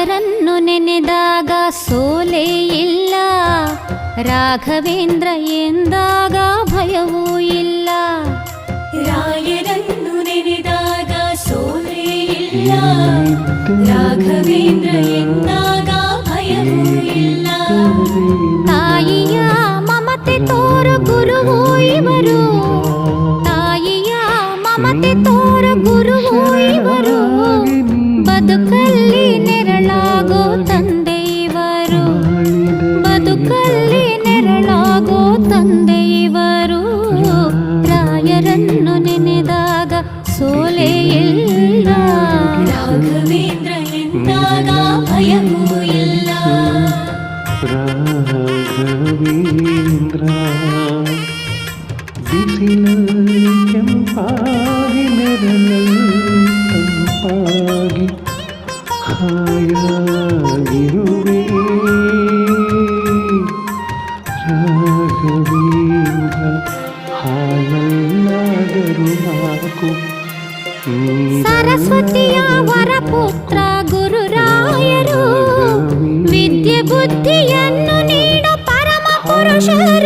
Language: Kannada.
ರಾಯರನ್ನು ನೆನೆದಾಗ ಸೋಲೇ ಇಲ್ಲ, ರಾಘವೇಂದ್ರ ಎಂದಾಗ ಭಯವೂ ಇಲ್ಲ. ರಾಯರನ್ನು ನೆನೆದಾಗ ಸೋಲೇ ಇಲ್ಲ, ರಾಘವೇಂದ್ರ ಎಂದಾಗ ಭಯವೂ ಇಲ್ಲ. ತಾಯಿಯ ಮಮತೆ ತೋರು ಗುರುವು ಇವರು, ತಾಯಿಯ ಮಮತೆ ತೋರು ಗುರುವು ಇವರು, ಬದುಕಲ್ಲಿ ನೆರಳಾಗೋ ತಂದೆ ಇವರು, ಬದುಕಲ್ಲಿ ನೆರಳಾಗೋ ತಂದೆ ಇವರು. ರಾಯರನ್ನು ನೆನೆದಾಗ ಸೋಲೇ ಇಲ್ಲ, ರಾಘವೇಂದ್ರ ಎಂದಾಗ ಭಯವೂ ಇಲ್ಲ. ರಾಘವೇಂದ್ರ ಬಿಸಿಲಲ್ಲಿ ಕೆಂಪಾಗಿ ನೆರಳಲ್ಲಿ ತಂಪಾಗಿ ಹಾಯಾಗಿರುವೆ. ರಾಘವೇಂದ್ರ ಹಾಲಲ್ಲಾದರೂ ಹಾಕು. ಸರಸ್ವತಿಯ ವರಪುತ್ರ ಗುರುರಾಯರು, ವಿದ್ಯೆ ಬುದ್ಧಿಯನ್ನು ನೀಡೋ ಪರಮ ಪುರುಷರು.